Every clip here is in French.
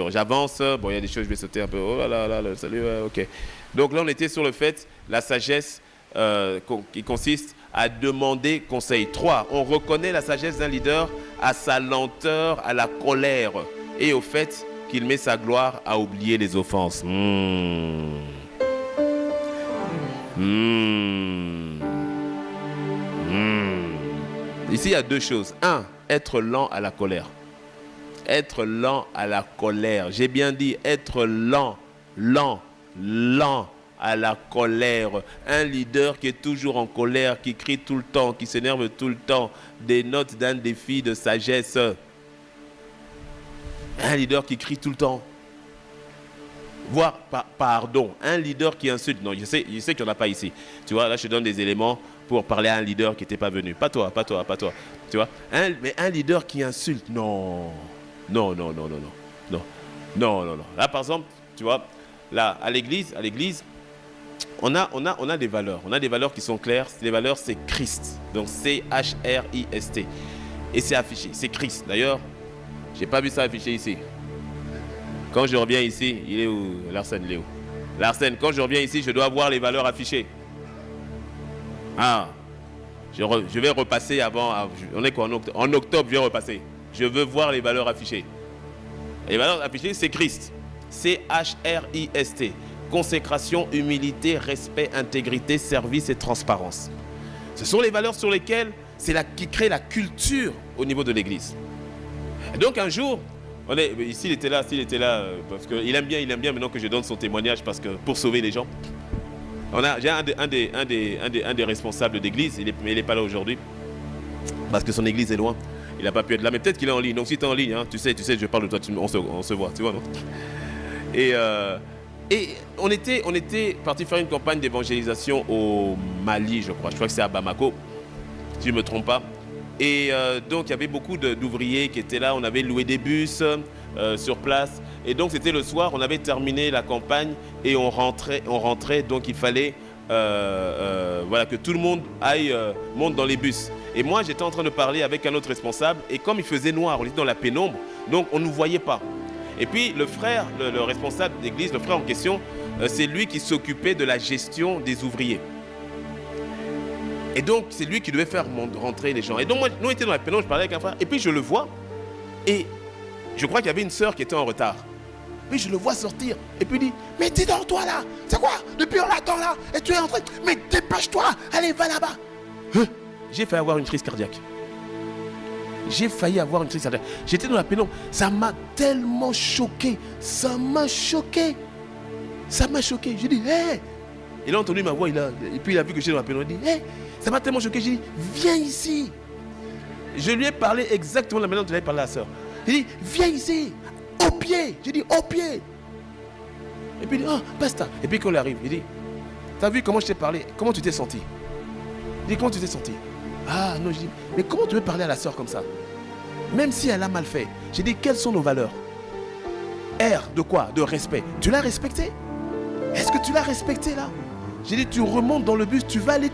J'avance, bon, il y a des choses, je vais sauter un peu. Oh là là, salut, ok. Donc là, on était sur le fait, la sagesse qui consiste à demander conseil. 3, on reconnaît la sagesse d'un leader à sa lenteur, à la colère et au fait qu'il met sa gloire à oublier les offenses. Ici, il y a 2 choses. 1, être lent à la colère. Être lent à la colère. J'ai bien dit être lent à la colère. Un leader qui est toujours en colère, qui crie tout le temps, qui s'énerve tout le temps, dénote d'un défi de sagesse. Un leader qui crie tout le temps. Voire, pardon, un leader qui insulte. Non, je sais qu'il n'y en a pas ici. Tu vois, là, je te donne des éléments pour parler à un leader qui n'était pas venu. Pas toi. Tu vois, mais un leader qui insulte, non. Non. Là, par exemple, tu vois, là, à l'église, on a des valeurs. On a des valeurs qui sont claires. Les valeurs, c'est Christ. Donc, C-H-R-I-S-T. Et c'est affiché. C'est Christ. D'ailleurs, je n'ai pas vu ça affiché ici. Quand je reviens ici, il est où? Larsen, il est où? Larsen, quand je reviens ici, je dois voir les valeurs affichées. Ah, je vais repasser avant. On est quoi en octobre, je vais repasser. Je veux voir les valeurs affichées. Les valeurs affichées, c'est Christ. C-H-R-I-S-T. Consécration, humilité, respect, intégrité, service et transparence. Ce sont les valeurs sur lesquelles qui créent la culture au niveau de l'église. Et donc un jour, s'il était là, parce qu'il aime bien maintenant que je donne son témoignage parce que pour sauver les gens. J'ai un des responsables d'église, mais il n'est pas là aujourd'hui parce que son église est loin. Il n'a pas pu être là, mais peut-être qu'il est en ligne. Donc si tu es en ligne, hein, tu sais, je parle de toi, on se voit, tu vois, non? Et on était parti faire une campagne d'évangélisation au Mali, je crois que c'est à Bamako, si je ne me trompe pas. Et donc il y avait beaucoup d'ouvriers qui étaient là, on avait loué des bus sur place. Et donc c'était le soir, on avait terminé la campagne et on rentrait, donc il fallait que tout le monde monte dans les bus. Et moi j'étais en train de parler avec un autre responsable et comme il faisait noir, on était dans la pénombre, donc on ne nous voyait pas. Et puis le frère, le responsable d'église, le frère en question, c'est lui qui s'occupait de la gestion des ouvriers. Et donc, c'est lui qui devait faire rentrer les gens. Et donc, moi, nous étions dans la pénombre, je parlais avec un frère. Et puis, je le vois. Et je crois qu'il y avait une sœur qui était en retard. Puis, je le vois sortir. Et puis, il dit, mais dis donc, toi, là, c'est quoi? Depuis, on l'attend, là. Et tu es en train. Mais dépêche-toi. Allez, va là-bas. J'ai failli avoir une crise cardiaque. J'étais dans la pénombre. Ça m'a tellement choqué. Ça m'a choqué. J'ai dit, hé. Il a entendu ma voix. Et puis, il a vu que j'étais dans la pénombre. Il dit, hé. Ça m'a tellement choqué, j'ai dit, viens ici. Je lui ai parlé exactement la manière dont il avait parlé à la sœur. J'ai dit, viens ici, au pied. J'ai dit, au pied. Et puis il dit, oh, basta. Et puis quand il arrive, il dit, t'as vu comment je t'ai parlé? Comment tu t'es senti? Il dit, comment tu t'es senti? Ah non, je dis, mais comment tu veux parler à la sœur comme ça? Même si elle a mal fait. J'ai dit, quelles sont nos valeurs? R, de quoi? De respect. Tu l'as respecté? Est-ce que tu l'as respecté là? J'ai dit, tu remontes dans le bus, tu vas aller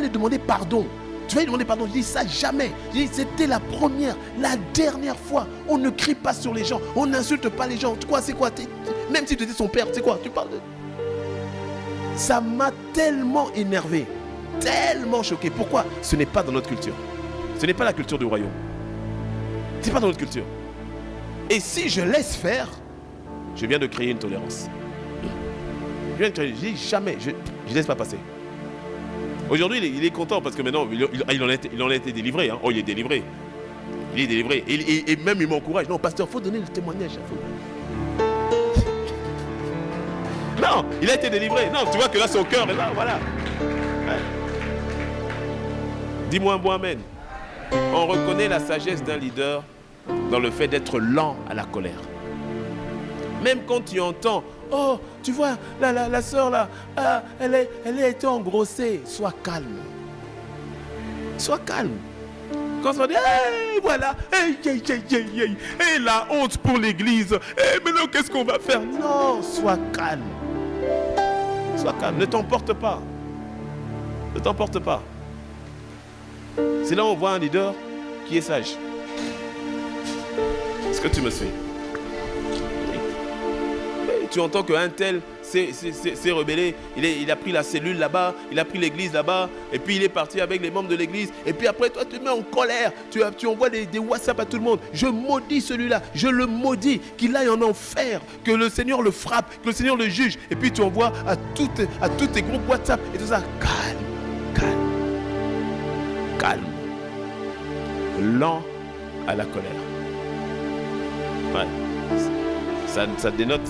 demander pardon. Tu vas lui demander pardon. J'ai dit, ça jamais. J'ai dit, c'était la première, la dernière fois. On ne crie pas sur les gens. On n'insulte pas les gens. Tu crois, c'est quoi? Même si tu étais son père, c'est quoi? Tu parles de... Ça m'a tellement énervé, tellement choqué. Pourquoi? Ce n'est pas dans notre culture. Ce n'est pas la culture du royaume. Ce n'est pas dans notre culture. Et si je laisse faire, je viens de créer une tolérance. Je dis jamais, je ne laisse pas passer. Aujourd'hui, il est content parce que maintenant, il en a été délivré. Hein. Oh, il est délivré. Il est délivré. Et même, il m'encourage. Non, pasteur, il faut donner le témoignage. Non, il a été délivré. Non, tu vois que là, son cœur est là, voilà. Ouais. Dis-moi un bon amen. On reconnaît la sagesse d'un leader dans le fait d'être lent à la colère. Même quand tu entends, oh, tu vois, la sœur là, elle a été engrossée. Sois calme. Sois calme. Quand on va dire, hey, voilà, hey, la honte pour l'église. Hey, maintenant, qu'est-ce qu'on va faire? Non, sois calme. Sois calme, ne t'emporte pas. Ne t'emporte pas. C'est là où on voit un leader qui est sage. Est-ce que tu me suis? tu entends qu'un tel s'est rebellé, il a pris la cellule là-bas, il a pris l'église là-bas, et puis il est parti avec les membres de l'église, et puis après toi tu te mets en colère, tu envoies des WhatsApp à tout le monde. Je maudis celui-là, je le maudis, qu'il aille en enfer, que le Seigneur le frappe, que le Seigneur le juge, et puis tu envoies à tous tes groupes WhatsApp et tout ça. Calme. Lent à la colère. Ouais. Ça dénote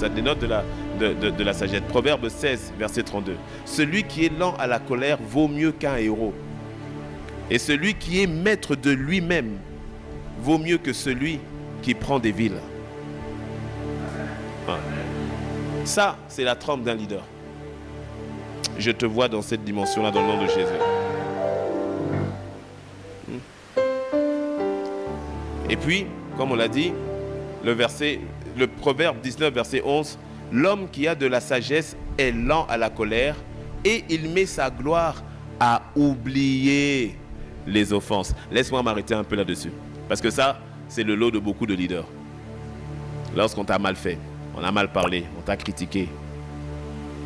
de la sagesse. Proverbe 16, verset 32. Celui qui est lent à la colère vaut mieux qu'un héros. Et celui qui est maître de lui-même vaut mieux que celui qui prend des villes. Ouais. Ça, c'est la trempe d'un leader. Je te vois dans cette dimension-là, dans le nom de Jésus. Et puis, comme on l'a dit, le proverbe 19, verset 11, l'homme qui a de la sagesse est lent à la colère et il met sa gloire à oublier les offenses. Laisse-moi m'arrêter un peu là-dessus. Parce que ça, c'est le lot de beaucoup de leaders. Lorsqu'on t'a mal fait, on a mal parlé, on t'a critiqué,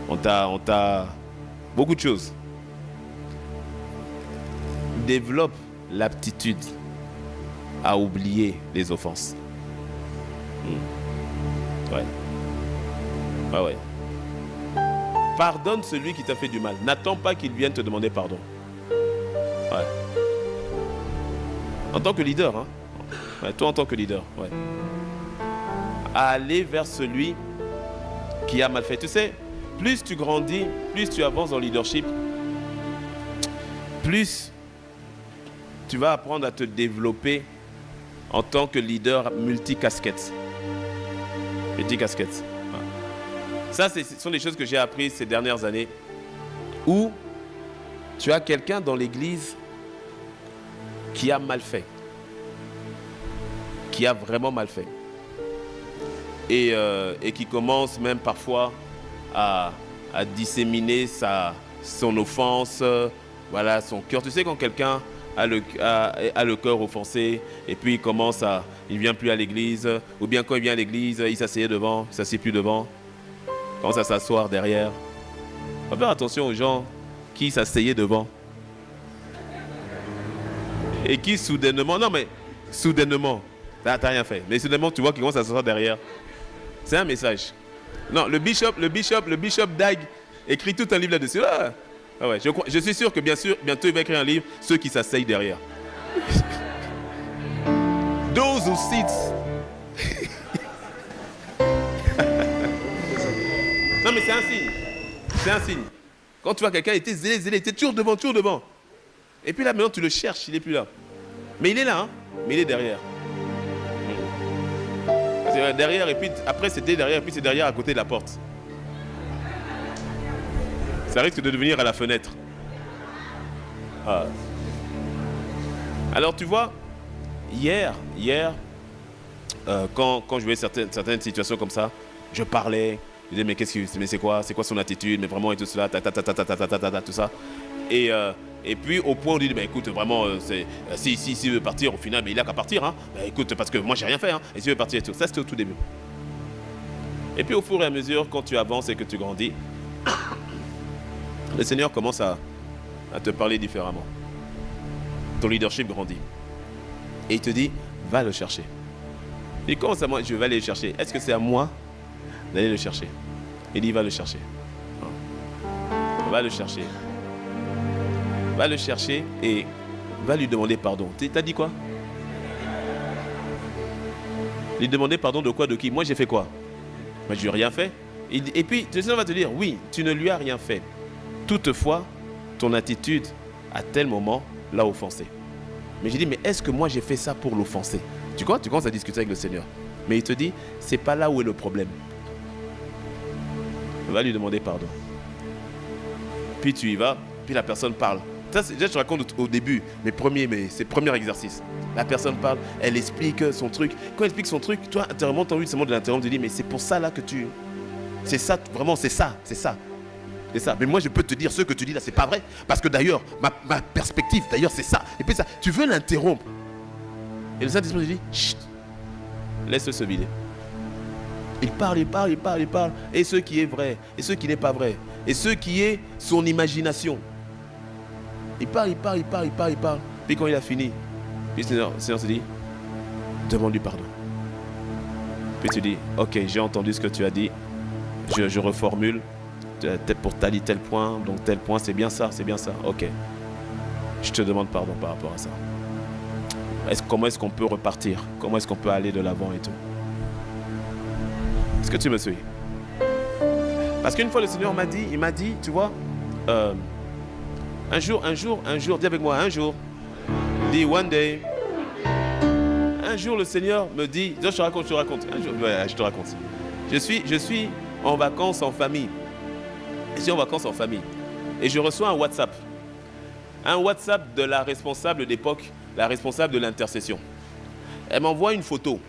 on t'a beaucoup de choses. Développe l'aptitude à oublier les offenses. Ouais. Pardonne celui qui t'a fait du mal. N'attends pas qu'il vienne te demander pardon. Ouais. En tant que leader, hein. Ouais, toi en tant que leader, ouais. Aller vers celui qui a mal fait. Tu sais, plus tu grandis, plus tu avances dans le leadership, plus tu vas apprendre à te développer en tant que leader multicasquette. Multicasquette. Ça, ce sont des choses que j'ai apprises ces dernières années, où tu as quelqu'un dans l'église qui a mal fait, qui a vraiment mal fait, et qui commence même parfois à disséminer son offense, voilà, son cœur. Tu sais, quand quelqu'un a le cœur offensé, et puis il vient plus à l'église, ou bien quand il vient à l'église, il s'asseyait devant, il ne s'assied plus devant, il commence à s'asseoir derrière. On va faire attention aux gens qui s'asseyaient devant et qui soudainement, t'as rien fait, mais soudainement tu vois qu'il commence à s'asseoir derrière. C'est un message. Non, le bishop Dag écrit tout un livre là-dessus. Ah ouais, je suis sûr que bientôt il va écrire un livre, ceux qui s'asseyent derrière. Those who sit. Non mais c'est un signe. C'est un signe. Quand tu vois quelqu'un, il était zélé, il était toujours devant. Et puis là maintenant tu le cherches, il n'est plus là. Mais il est là, hein. Mais il est derrière. C'est derrière, et puis après c'était derrière, et puis c'est derrière à côté de la porte. Ça risque de devenir à la fenêtre. Ah. Alors tu vois, hier, quand je voyais certaines situations comme ça, je parlais, je disais mais c'est quoi son attitude, mais vraiment et tout cela, tout ça. Et puis au point où on dit, écoute, vraiment, s'il veut partir, au final, mais il n'a qu'à partir, hein. Écoute, parce que moi j'ai rien fait, hein. Et s'il veut partir et tout. Ça c'était au tout début. Et puis au fur et à mesure, quand tu avances et que tu grandis, le Seigneur commence à te parler différemment. Ton leadership grandit. Et il te dit, va le chercher. Il commence à moi, je vais aller le chercher. Est-ce que c'est à moi d'aller le chercher? Il dit, va le chercher. Va le chercher. Va le chercher et va lui demander pardon. T'as dit quoi? Lui demander pardon de quoi? De qui? Moi j'ai fait quoi? Je lui ai rien fait. Et puis le Seigneur va te dire, oui, tu ne lui as rien fait. Toutefois, ton attitude, à tel moment, l'a offensé. Mais j'ai dit, mais est-ce que moi j'ai fait ça pour l'offenser? Tu commences à discuter avec le Seigneur. Mais il te dit, c'est pas là où est le problème. Va lui demander pardon. Puis tu y vas, puis la personne parle. Ça, déjà, je te raconte au début, c'est le premier exercice. La personne parle, elle explique son truc. Quand elle explique son truc, toi, intérieurement, tu as envie seulement de l'interrompre, de dire, mais c'est pour ça là que tu... C'est ça, vraiment, c'est ça. C'est ça. Mais moi, je peux te dire, ce que tu dis là, c'est pas vrai. Parce que d'ailleurs, ma perspective, d'ailleurs, c'est ça. Et puis ça, tu veux l'interrompre. Et le Saint-Esprit dit, chut, laisse-le se vider. Il parle, il parle, il parle, il parle. Et ce qui est vrai, et ce qui n'est pas vrai, et ce qui est son imagination. Il parle, il parle, il parle, il parle, il parle. Puis quand il a fini, puis le Seigneur se dit, demande-lui pardon. Puis tu dis, ok, j'ai entendu ce que tu as dit, je reformule, pour t'as dit tel point, donc tel point, c'est bien ça, ok. Je te demande pardon par rapport à ça. Comment est-ce qu'on peut repartir? Comment est-ce qu'on peut aller de l'avant et tout? Est-ce que tu me suis? Parce qu'une fois le Seigneur il m'a dit, tu vois, un jour, dis avec moi, un jour, dis one day. Un jour, le Seigneur me dit, je te raconte. Un jour, ouais, je te raconte. Je suis en vacances en famille. Je suis en vacances en famille. Et je reçois un WhatsApp. Un WhatsApp de la responsable d'époque, la responsable de l'intercession. Elle m'envoie une photo.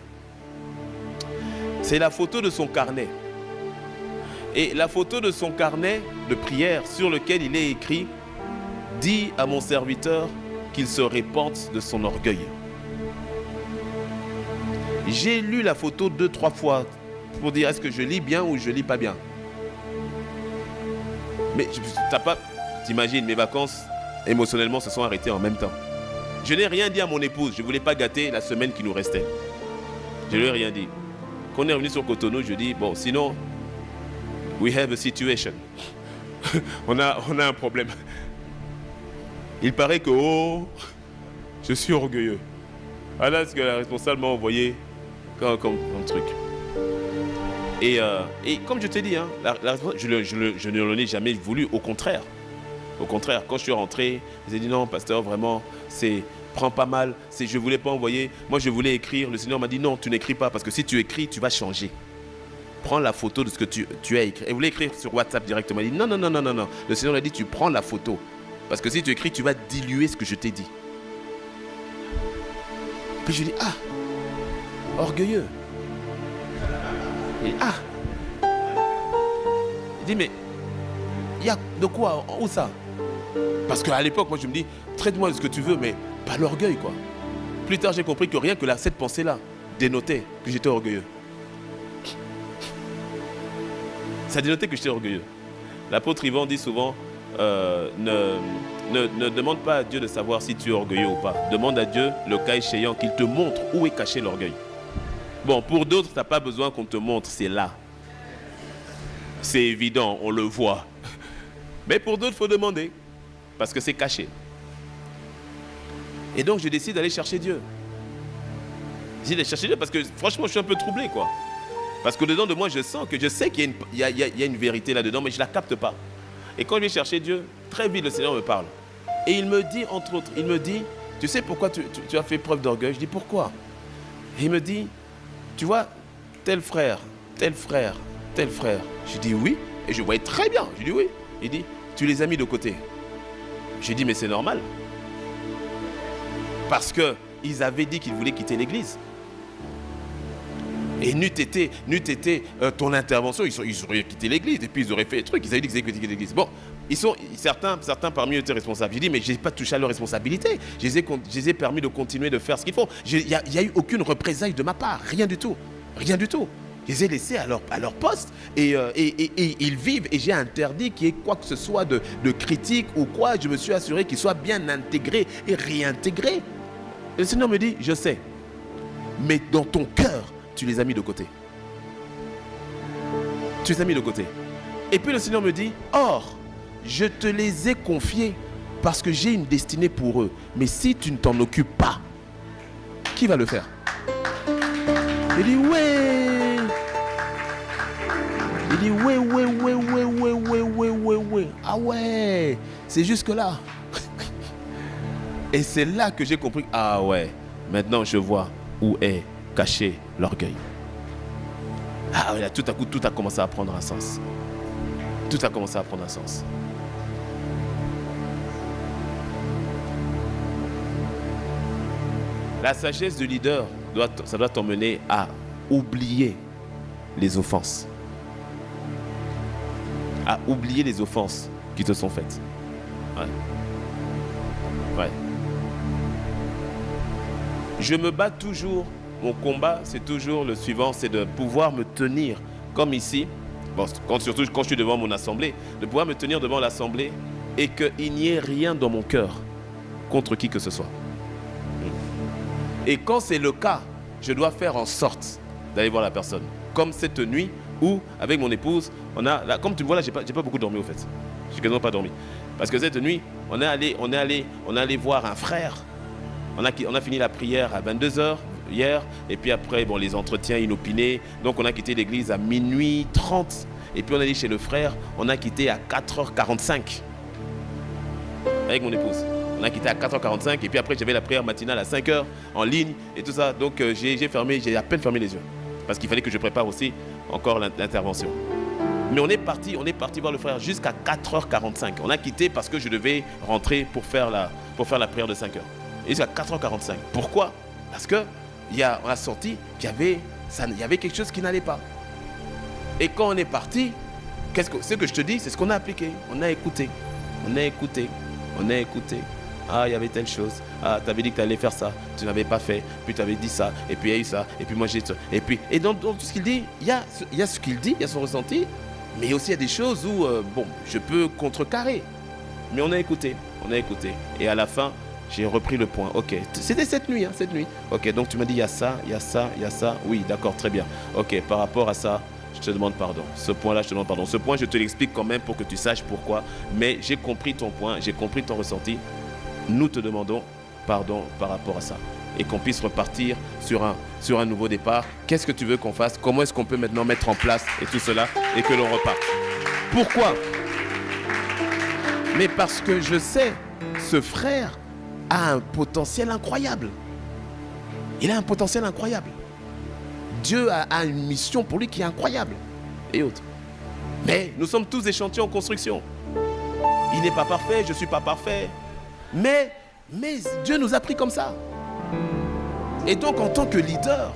C'est la photo de son carnet. Et la photo de son carnet de prière sur lequel il est écrit « Dis à mon serviteur qu'il se repente de son orgueil ». J'ai lu la photo 2-3 fois pour dire est-ce que je lis bien ou je lis pas bien. Mais t'imagines, mes vacances émotionnellement se sont arrêtées en même temps. Je n'ai rien dit à mon épouse, je ne voulais pas gâter la semaine qui nous restait. Je ne lui ai rien dit. Quand on est revenu sur Cotonou, je dis bon, sinon, we have a situation. on a un problème. Il paraît que je suis orgueilleux. Voilà ce que la responsable m'a envoyé comme truc. Et comme je t'ai dit, hein, je ne l'en ai jamais voulu, au contraire. Au contraire, quand je suis rentré, j'ai dit non, pasteur, vraiment, prends pas mal, je ne voulais pas envoyer. Moi, je voulais écrire. Le Seigneur m'a dit non, tu n'écris pas, parce que si tu écris, tu vas changer. Prends la photo de ce que tu as écrit. Et il voulait écrire sur WhatsApp directement. Il dit non. Le Seigneur a dit tu prends la photo. Parce que si tu écris, tu vas diluer ce que je t'ai dit. Puis je dis orgueilleux. Il dit mais il y a de quoi, où ça? Parce qu'à l'époque, moi je me dis, traite-moi de ce que tu veux, mais pas l'orgueil quoi. Plus tard, j'ai compris que rien que cette pensée-là dénotait que j'étais orgueilleux. Ça dénotait que j'étais orgueilleux. L'apôtre Yvan dit souvent, ne demande pas à Dieu de savoir si tu es orgueilleux ou pas. Demande à Dieu, le cas échéant, qu'il te montre où est caché l'orgueil. Bon, pour d'autres, tu n'as pas besoin qu'on te montre, c'est là. C'est évident, on le voit. Mais pour d'autres, il faut demander, parce que c'est caché. Et donc, je décide d'aller chercher Dieu. J'ai d'aller chercher Dieu parce que, franchement, je suis un peu troublé, quoi. Parce que dedans de moi, je sais qu'il y a une vérité là-dedans, mais je ne la capte pas. Et quand je vais chercher Dieu, très vite, le Seigneur me parle. Et il me dit, entre autres, tu sais pourquoi tu as fait preuve d'orgueil? Je dis, pourquoi? Et il me dit, tu vois, tel frère. Je dis oui, et je voyais très bien. Je dis oui. Il dit, tu les as mis de côté. Je dis, mais c'est normal. Parce qu'ils avaient dit qu'ils voulaient quitter l'église. Et n'eût été ton intervention, ils auraient quitté l'église, et puis ils auraient fait des trucs, ils avaient dit qu'ils avaient quitté l'église. Bon, certains parmi eux étaient responsables. J'ai dit, mais je n'ai pas touché à leur responsabilité. Je les ai permis de continuer de faire ce qu'ils font. Il n'y a eu aucune représaille de ma part, rien du tout. Rien du tout. Je les ai laissés à leur poste et ils vivent. Et j'ai interdit qu'il y ait quoi que ce soit de critique ou quoi. Je me suis assuré qu'ils soient bien intégrés et réintégrés. Et le Seigneur me dit, je sais, mais dans ton cœur, tu les as mis de côté. Tu les as mis de côté. Et puis le Seigneur me dit, or, je te les ai confiés parce que j'ai une destinée pour eux. Mais si tu ne t'en occupes pas, qui va le faire? Il dit, ouais. Il dit, ouais. Ah ouais, c'est jusque là. Et c'est là que j'ai compris, ah ouais, maintenant je vois où est caché l'orgueil. Ah ouais, là, tout à coup, tout a commencé à prendre un sens. Tout a commencé à prendre un sens. La sagesse du leader, ça doit t'emmener à oublier les offenses. À oublier les offenses qui te sont faites. Ouais. Je me bats toujours mon combat, c'est toujours le suivant, c'est de pouvoir me tenir comme ici, bon, surtout quand je suis devant mon assemblée, de pouvoir me tenir devant l'assemblée et qu'il n'y ait rien dans mon cœur contre qui que ce soit. Et quand c'est le cas, je dois faire en sorte d'aller voir la personne. Comme cette nuit où, avec mon épouse, là, comme tu me vois là, j'ai pas beaucoup dormi au fait. J'ai quasiment pas dormi. Parce que cette nuit, on est allé voir un frère. On a fini la prière à 22h hier. Et puis après, bon, les entretiens inopinés. Donc on a quitté l'église à minuit 30. Et puis on est allé chez le frère. On a quitté à 4h45. Avec mon épouse. On a quitté à 4h45. Et puis après, j'avais la prière matinale à 5h en ligne et tout ça. Donc j'ai à peine fermé les yeux. Parce qu'il fallait que je prépare aussi encore l'intervention. Mais on est parti voir le frère jusqu'à 4h45. On a quitté parce que je devais rentrer pour faire la prière de 5h. Et jusqu'à 4h45. Pourquoi? Parce qu'on a senti qu'il y avait quelque chose qui n'allait pas. Et quand on est parti, ce que je te dis, c'est ce qu'on a appliqué. On a écouté. Ah, il y avait telle chose. Ah, tu avais dit que tu allais faire ça. Tu n'avais pas fait. Puis tu avais dit ça. Et puis il y a eu ça. Et puis moi j'ai ça. Et dans tout ce qu'il dit, il y a ce qu'il dit, il y a son ressenti. Mais aussi il y a des choses où, je peux contrecarrer. Mais on a écouté. Et à la fin, j'ai repris le point. Ok, c'était cette nuit. Ok, donc tu m'as dit il y a ça. Oui, d'accord, très bien. Ok, par rapport à ça, je te demande pardon. Ce point-là, je te demande pardon. Ce point, je te l'explique quand même pour que tu saches pourquoi. Mais j'ai compris ton point, j'ai compris ton ressenti. Nous te demandons pardon par rapport à ça. Et qu'on puisse repartir sur un nouveau départ. Qu'est-ce que tu veux qu'on fasse? Comment est-ce qu'on peut maintenant mettre en place et tout cela et que l'on reparte? Pourquoi? Mais parce que je sais, ce frère a un potentiel incroyable. Il a un potentiel incroyable. Dieu a une mission pour lui qui est incroyable. Et autres. Mais nous sommes tous échantillons en construction. Il n'est pas parfait, je ne suis pas parfait. Mais Dieu nous a pris comme ça. Et donc en tant que leader,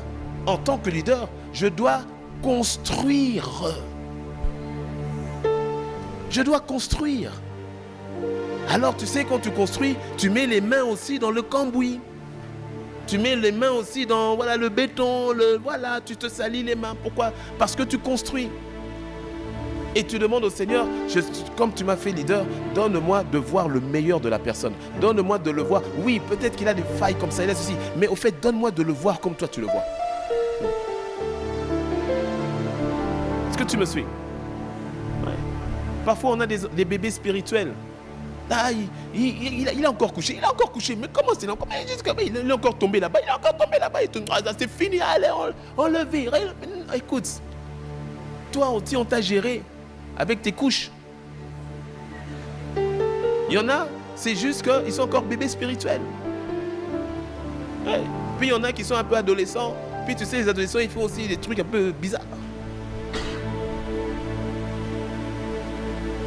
je dois construire. Alors tu sais, quand tu construis, tu mets les mains aussi dans le cambouis. Tu mets les mains aussi dans le béton, tu te salis les mains. Pourquoi? Parce que tu construis. Et tu demandes au Seigneur, comme tu m'as fait leader, donne-moi de voir le meilleur de la personne. Donne-moi de le voir. Oui, peut-être qu'il a des failles comme ça, il a ceci. Mais au fait, donne-moi de le voir comme toi tu le vois. Est-ce que tu me suis? Ouais. Parfois, on a des bébés spirituels. Ah, il est encore couché. Mais comment c'est? Il est encore tombé là-bas. C'est fini. Allez, on le vire. Écoute, toi aussi, on t'a géré avec tes couches. Il y en a, c'est juste qu'ils sont encore bébés spirituels. Ouais. Puis il y en a qui sont un peu adolescents. Puis tu sais, les adolescents, ils font aussi des trucs un peu bizarres.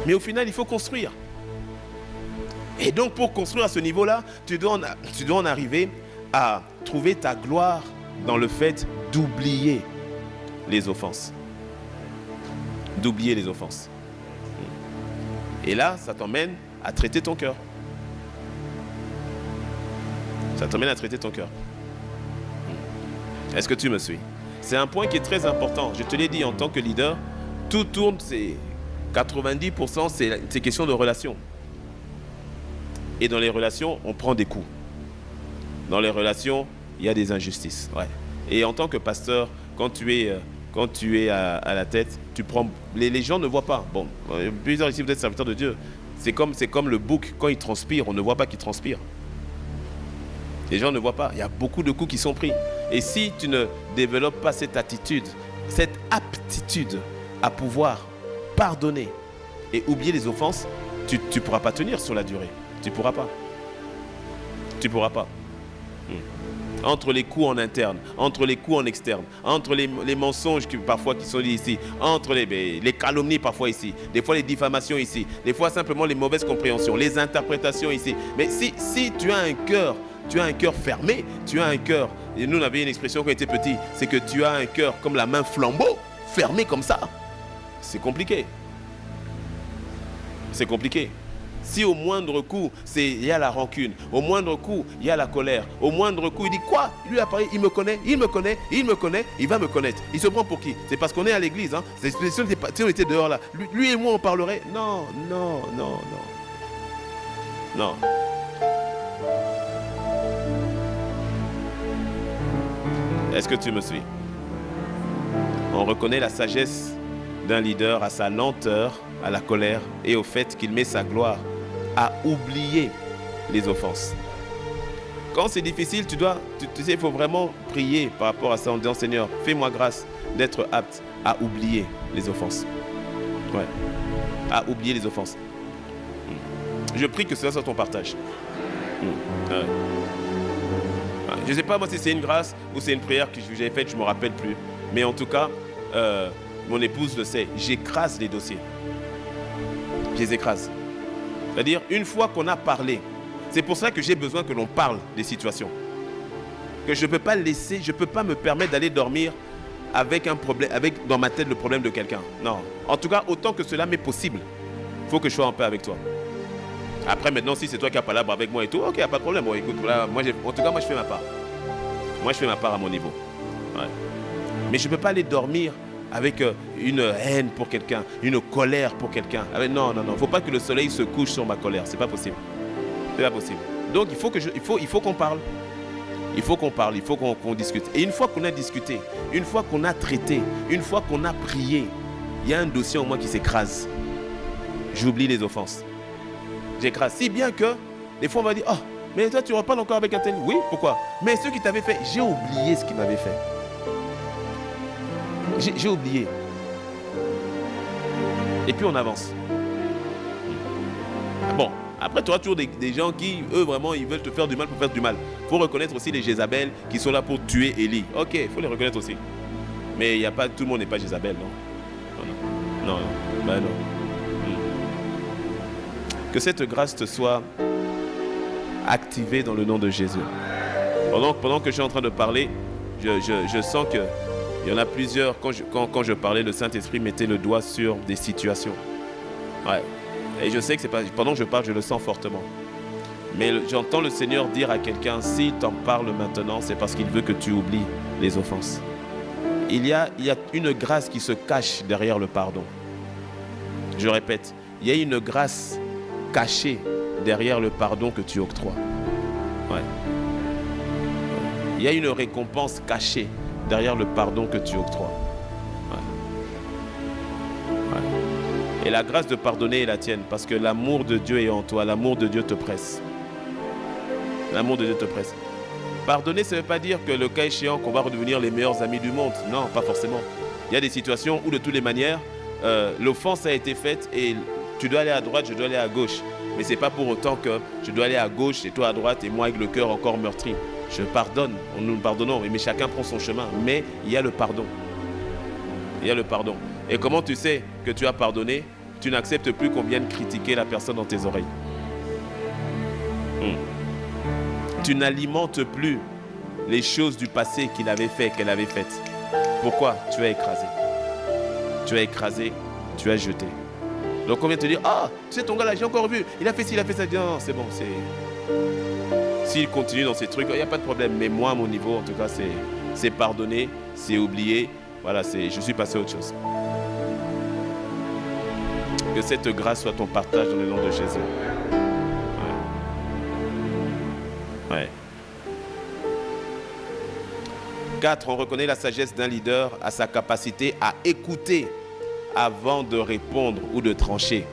Mais au final, il faut construire. Et donc, pour construire à ce niveau-là, tu dois en arriver à trouver ta gloire dans le fait d'oublier les offenses. Et là, ça t'emmène à traiter ton cœur. Est-ce que tu me suis? C'est un point qui est très important. Je te l'ai dit, en tant que leader, tout tourne, c'est 90%, c'est question de relations. Et dans les relations, on prend des coups. Dans les relations, il y a des injustices. Ouais. Et en tant que pasteur, quand tu es à la tête, tu prends. Les gens ne voient pas. Bon, plusieurs ici, vous êtes serviteurs de Dieu. C'est comme le bouc, quand il transpire, on ne voit pas qu'il transpire. Les gens ne voient pas. Il y a beaucoup de coups qui sont pris. Et si tu ne développes pas cette attitude, cette aptitude à pouvoir pardonner et oublier les offenses, tu ne pourras pas tenir sur la durée. Tu ne pourras pas. Entre les coups en interne, entre les coups en externe, entre les mensonges qui sont dit ici, entre les calomnies parfois ici, des fois les diffamations ici, des fois simplement les mauvaises compréhensions, les interprétations ici. Mais si tu as un cœur fermé, tu as un cœur, et nous on avait une expression quand on était petit, c'est que tu as un cœur comme la main flambeau, fermé comme ça. C'est compliqué. Si au moindre coup, il y a la rancune, au moindre coup, il y a la colère, au moindre coup, il dit quoi? Lui a parlé, il me connaît, il va me connaître. Il se prend pour qui? C'est parce qu'on est à l'église. Hein. Si on était dehors là, lui et moi on parlerait. Non. Est-ce que tu me suis? On reconnaît la sagesse d'un leader à sa lenteur, à la colère et au fait qu'il met sa gloire à oublier les offenses. Quand c'est difficile, tu sais, il faut vraiment prier par rapport à ça en disant Seigneur, fais-moi grâce d'être apte à oublier les offenses. Ouais. À oublier les offenses. Je prie que cela soit ton partage. Ouais. Je ne sais pas moi si c'est une grâce ou c'est une prière que j'ai faite, je ne me rappelle plus. Mais en tout cas, mon épouse le sait, j'écrase les dossiers. Je les écrase. C'est-à-dire, une fois qu'on a parlé, c'est pour ça que j'ai besoin que l'on parle des situations. Que je ne peux pas laisser, je ne peux pas me permettre d'aller dormir avec un problème, avec dans ma tête le problème de quelqu'un. Non. En tout cas, autant que cela m'est possible, il faut que je sois en paix avec toi. Après, maintenant, si c'est toi qui as palabre avec moi et tout, ok, il n'y a pas de problème. Bon, écoute, voilà, en tout cas, moi, je fais ma part. Moi, je fais ma part à mon niveau. Ouais. Mais je ne peux pas aller dormir avec une haine pour quelqu'un, une colère pour quelqu'un. Non. Il ne faut pas que le soleil se couche sur ma colère. Ce n'est pas possible. Ce n'est pas possible. Donc, il faut qu'on parle. Il faut qu'on parle, il faut qu'on discute. Et une fois qu'on a discuté, une fois qu'on a traité, une fois qu'on a prié, il y a un dossier en moi qui s'écrase. J'oublie les offenses. J'écrase. Si bien que, des fois, on va dire, oh, mais toi, tu reparles encore avec un tel. Oui, pourquoi? Mais ce qui t'avait fait, j'ai oublié ce qu'il m'avait fait. J'ai oublié. Et puis on avance. Bon, après tu auras toujours des gens qui, eux, vraiment, ils veulent te faire du mal pour faire du mal. Il faut reconnaître aussi les Jézabel qui sont là pour tuer Élie. Ok, il faut les reconnaître aussi. Mais il y a pas, tout le monde n'est pas Jézabel, non. Non. Ben non. Que cette grâce te soit activée dans le nom de Jésus. Pendant que je suis en train de parler, je sens que il y en a plusieurs, quand je parlais, le Saint-Esprit mettait le doigt sur des situations. Ouais. Et je sais que c'est pas, pendant que je parle, je le sens fortement. Mais j'entends le Seigneur dire à quelqu'un, s'il t'en parle maintenant, c'est parce qu'il veut que tu oublies les offenses. Il y a une grâce qui se cache derrière le pardon. Je répète, il y a une grâce cachée derrière le pardon que tu octroies. Ouais. Il y a une récompense cachée derrière le pardon que tu octroies. Ouais. Et la grâce de pardonner est la tienne, parce que l'amour de Dieu est en toi, l'amour de Dieu te presse. L'amour de Dieu te presse. Pardonner, ça ne veut pas dire que le cas échéant, qu'on va redevenir les meilleurs amis du monde. Non, pas forcément. Il y a des situations où de toutes les manières, l'offense a été faite et tu dois aller à droite, je dois aller à gauche. Mais ce n'est pas pour autant que je dois aller à gauche et toi à droite et moi avec le cœur encore meurtri. Je pardonne, nous pardonnons, mais chacun prend son chemin. Mais il y a le pardon. Il y a le pardon. Et comment tu sais que tu as pardonné? Tu n'acceptes plus qu'on vienne critiquer la personne dans tes oreilles. Tu n'alimentes plus les choses du passé qu'il avait fait, qu'elle avait faites. Pourquoi? Tu as écrasé. Tu as écrasé, tu as jeté. Donc on vient te dire, ah, tu sais ton gars là, j'ai encore vu, il a fait ci, il a fait ça. Non, c'est bon, c'est... S'il continue dans ces trucs, il n'y a pas de problème. Mais moi, à mon niveau, en tout cas, c'est pardonner, c'est oublier. Voilà, je suis passé à autre chose. Que cette grâce soit ton partage dans le nom de Jésus. Ouais. 4. On reconnaît la sagesse d'un leader à sa capacité à écouter avant de répondre ou de trancher.